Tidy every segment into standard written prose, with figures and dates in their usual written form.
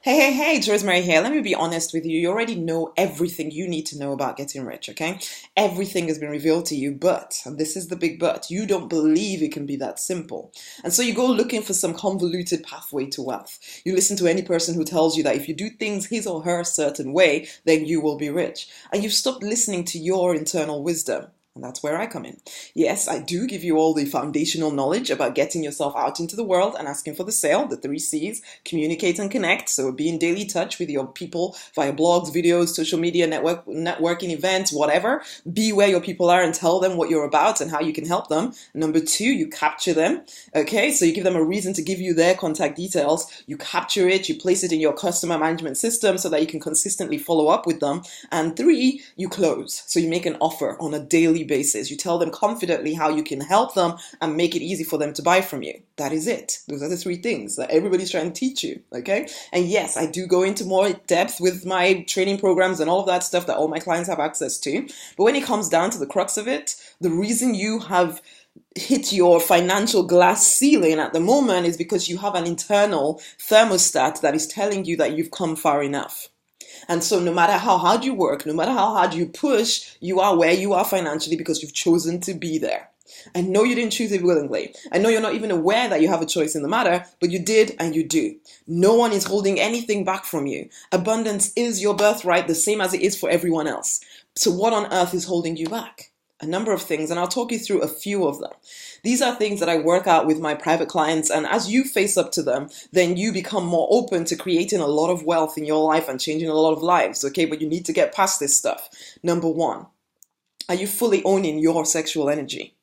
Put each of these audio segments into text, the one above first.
Hey, it's Rosemary here. Let me be honest with you. You already know everything you need to know about getting rich, okay? Everything has been revealed to you, but, and this is the big but, you don't believe it can be that simple. And so you go looking for some convoluted pathway to wealth. You listen to any person who tells you that if you do things his or her certain way, then you will be rich. And you've stopped listening to your internal wisdom. And that's where I come in. Yes, I do give you all the foundational knowledge about getting yourself out into the world and asking for the sale, the three C's: communicate and connect. So be in daily touch with your people via blogs, videos, social media, networking events, whatever. Be where your people are and tell them what you're about and how you can help them. Number two, you capture them. Okay, so you give them a reason to give you their contact details. You capture it, you place it in your customer management system so that you can consistently follow up with them. And three, you close. So you make an offer on a daily basis. You tell them confidently how you can help them and make it easy for them to buy from you. That is it. Those are the three things that everybody's trying to teach you. Okay. And yes, I do go into more depth with my training programs and all of that stuff that all my clients have access to. But when it comes down to the crux of it, the reason you have hit your financial glass ceiling at the moment is because you have an internal thermostat that is telling you that you've come far enough. And so no matter how hard you work, no matter how hard you push, you are where you are financially because you've chosen to be there. I know you didn't choose it willingly. I know you're not even aware that you have a choice in the matter, but you did and you do. No one is holding anything back from you. Abundance is your birthright, the same as it is for everyone else. So what on earth is holding you back? A number of things, and I'll talk you through a few of them. These are things that I work out with my private clients, and as you face up to them, then you become more open to creating a lot of wealth in your life and changing a lot of lives, okay? But you need to get past this stuff. Number one, are you fully owning your sexual energy?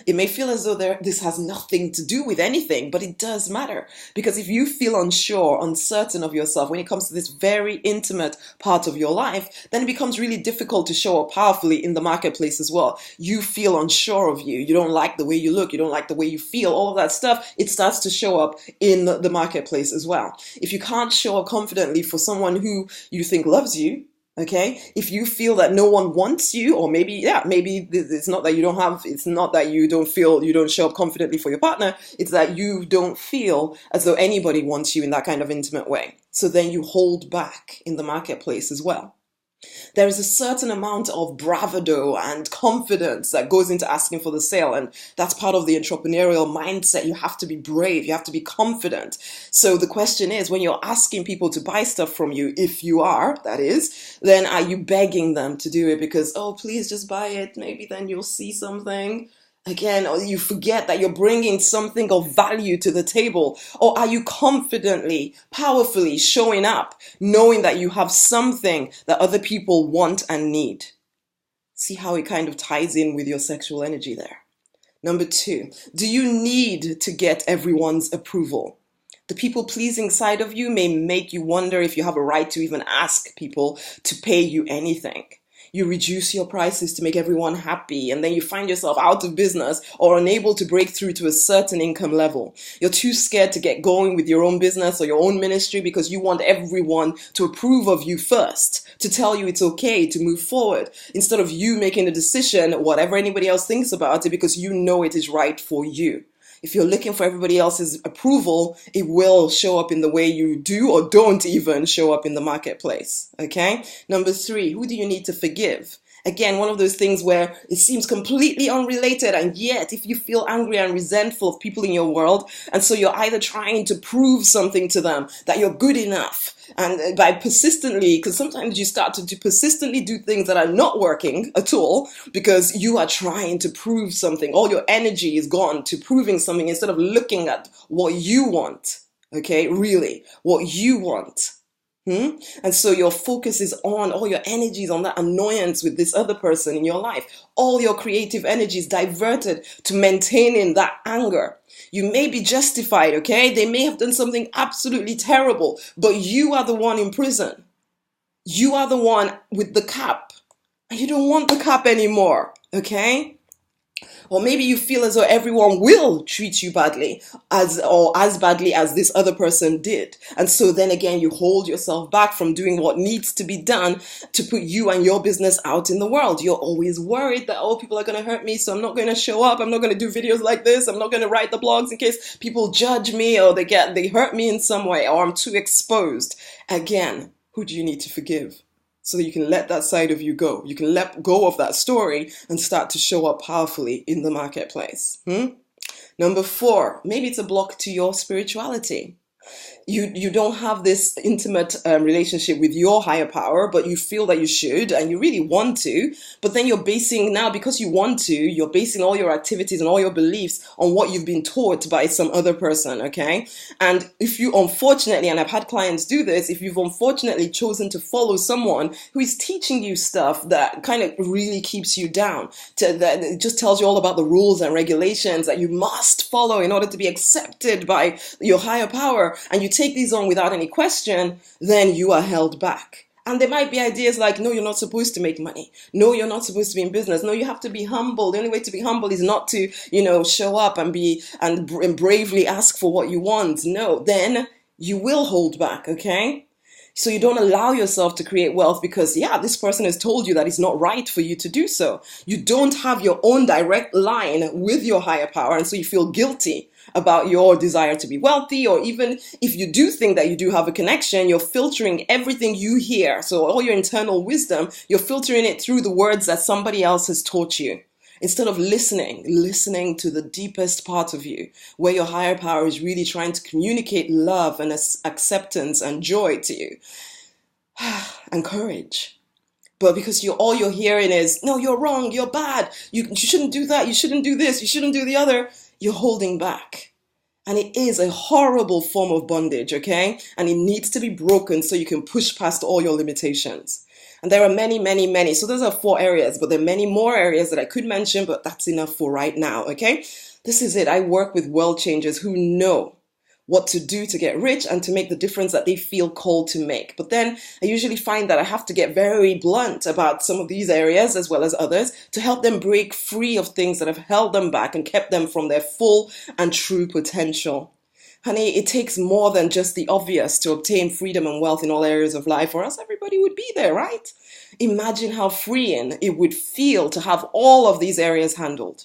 It may feel as though this has nothing to do with anything, but it does matter. Because if you feel unsure, uncertain of yourself when it comes to this very intimate part of your life, then it becomes really difficult to show up powerfully in the marketplace as well. You feel unsure of you. You don't like the way you look. You don't like the way you feel. All of that stuff, it starts to show up in the marketplace as well. If you can't show up confidently for someone who you think loves you, okay, if you feel that no one wants you, or maybe it's not that you don't have, it's not that you don't feel, you don't show up confidently for your partner, it's that you don't feel as though anybody wants you in that kind of intimate way. So then you hold back in the marketplace as well. There is a certain amount of bravado and confidence that goes into asking for the sale, and that's part of the entrepreneurial mindset. You have to be brave, you have to be confident. So the question is, when you're asking people to buy stuff from you, if you are, that is, then are you begging them to do it because, oh, please just buy it, maybe then you'll see something? Again, or you forget that you're bringing something of value to the table? Or are you confidently, powerfully showing up, knowing that you have something that other people want and need? See how it kind of ties in with your sexual energy there. Number two, do you need to get everyone's approval? The people-pleasing side of you may make you wonder if you have a right to even ask people to pay you anything. You reduce your prices to make everyone happy, and then you find yourself out of business or unable to break through to a certain income level. You're too scared to get going with your own business or your own ministry because you want everyone to approve of you first, to tell you it's okay to move forward, instead of you making the decision, whatever anybody else thinks about it, because you know it is right for you. If you're looking for everybody else's approval, it will show up in the way you do or don't even show up in the marketplace. Okay? Number three, who do you need to forgive? Again, one of those things where it seems completely unrelated, and yet if you feel angry and resentful of people in your world, and so you're either trying to prove something to them, that you're good enough, and by persistently, because sometimes you start to persistently do things that are not working at all because you are trying to prove something. All your energy is gone to proving something instead of looking at what you want. Okay, really, what you want. And so your focus is on, all your energy is on that annoyance with this other person in your life. All your creative energy is diverted to maintaining that anger. You may be justified, okay? They may have done something absolutely terrible, but you are the one in prison. You are the one with the cap. And you don't want the cap anymore, okay? Or maybe you feel as though everyone will treat you badly as badly as this other person did. And so then again, you hold yourself back from doing what needs to be done to put you and your business out in the world. You're always worried that, oh, people are going to hurt me, so I'm not going to show up. I'm not going to do videos like this. I'm not going to write the blogs in case people judge me or they hurt me in some way, or I'm too exposed. Again, who do you need to forgive? So that you can let that side of you go. You can let go of that story and start to show up powerfully in the marketplace. Number 4, maybe it's a block to your spirituality. You don't have this intimate relationship with your higher power, but you feel that you should and you really want to, but then you're basing, now because you want to, you're basing all your activities and all your beliefs on what you've been taught by some other person, okay? And if you unfortunately, and I've had clients do this, if you've unfortunately chosen to follow someone who is teaching you stuff that kind of really keeps you down, that it just tells you all about the rules and regulations that you must follow in order to be accepted by your higher power, and you take these on without any question, then you are held back. And there might be ideas like, no, you're not supposed to make money. No, you're not supposed to be in business. No, you have to be humble. The only way to be humble is not to, show up and bravely ask for what you want. No, then you will hold back, okay? So you don't allow yourself to create wealth because, this person has told you that it's not right for you to do so. You don't have your own direct line with your higher power, and so you feel guilty about your desire to be wealthy, or even if you do think that you do have a connection, you're filtering everything you hear. So all your internal wisdom, you're filtering it through the words that somebody else has taught you. Instead of listening to the deepest part of you, where your higher power is really trying to communicate love and acceptance and joy to you, and courage. But because all you're hearing is, no, you're wrong, you're bad, you shouldn't do that, you shouldn't do this, you shouldn't do the other, you're holding back. And it is a horrible form of bondage, okay? And it needs to be broken so you can push past all your limitations. And there are many, many, many. So those are 4 areas, but there are many more areas that I could mention, but that's enough for right now, okay? This is it. I work with world changers who know what to do to get rich and to make the difference that they feel called to make. But then I usually find that I have to get very blunt about some of these areas as well as others to help them break free of things that have held them back and kept them from their full and true potential. Honey, it takes more than just the obvious to obtain freedom and wealth in all areas of life, or else everybody would be there, right? Imagine how freeing it would feel to have all of these areas handled.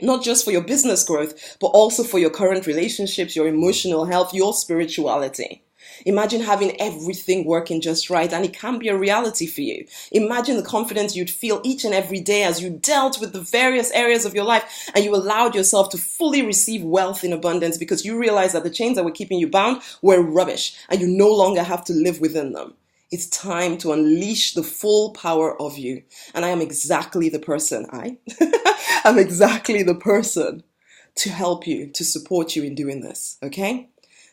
Not just for your business growth, but also for your current relationships, your emotional health, your spirituality. Imagine having everything working just right, and it can be a reality for you. Imagine the confidence you'd feel each and every day as you dealt with the various areas of your life and you allowed yourself to fully receive wealth in abundance because you realized that the chains that were keeping you bound were rubbish and you no longer have to live within them. It's time to unleash the full power of you. And I am exactly the person, I'm exactly the person to help you, to support you in doing this, okay?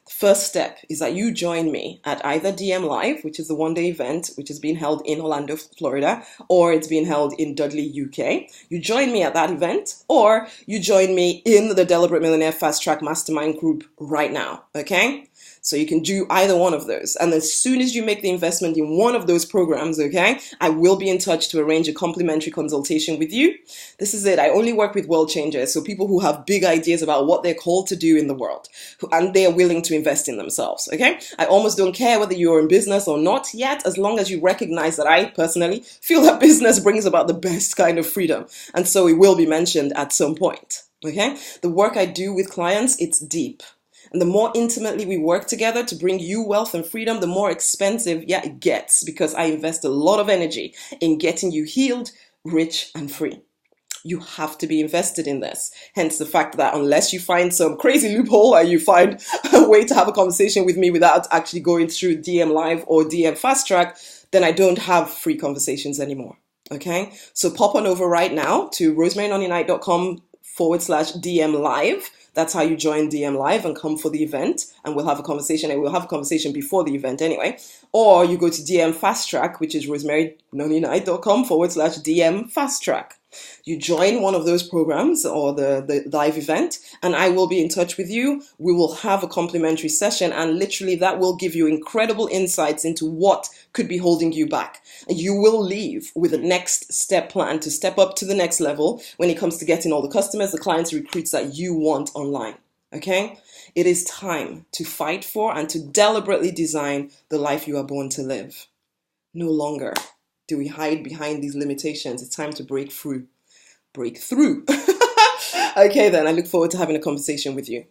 The first step is that you join me at either DM Live, which is the one-day event, which is being held in Orlando, Florida, or it's being held in Dudley, UK. You join me at that event, or you join me in the Deliberate Millionaire Fast Track Mastermind group right now, okay? So you can do either one of those. And as soon as you make the investment in one of those programs, okay, I will be in touch to arrange a complimentary consultation with you. This is it. I only work with world changers. So people who have big ideas about what they're called to do in the world, and they are willing to invest in themselves, okay? I almost don't care whether you're in business or not yet, as long as you recognize that I personally feel that business brings about the best kind of freedom. And so it will be mentioned at some point, okay? The work I do with clients, it's deep. And the more intimately we work together to bring you wealth and freedom, the more expensive, it gets, because I invest a lot of energy in getting you healed, rich, and free. You have to be invested in this. Hence the fact that unless you find some crazy loophole and you find a way to have a conversation with me without actually going through DM Live or DM Fast Track, then I don't have free conversations anymore. Okay? So pop on over right now to rosemarynonnyknight.com/DM Live. That's how you join DM Live and come for the event, and we'll have a conversation, and we'll have a conversation before the event anyway. Or you go to DM Fast Track, which is rosemarynonnyknight.com/DM Fast Track. You join one of those programs or the live event, and I will be in touch with you. We will have a complimentary session, and literally that will give you incredible insights into what could be holding you back. You will leave with a next step plan to step up to the next level when it comes to getting all the customers, the clients, the recruits that you want online. Okay? It is time to fight for and to deliberately design the life you are born to live. No longer do we hide behind these limitations. It's time to break through. Break through. Okay, then I look forward to having a conversation with you.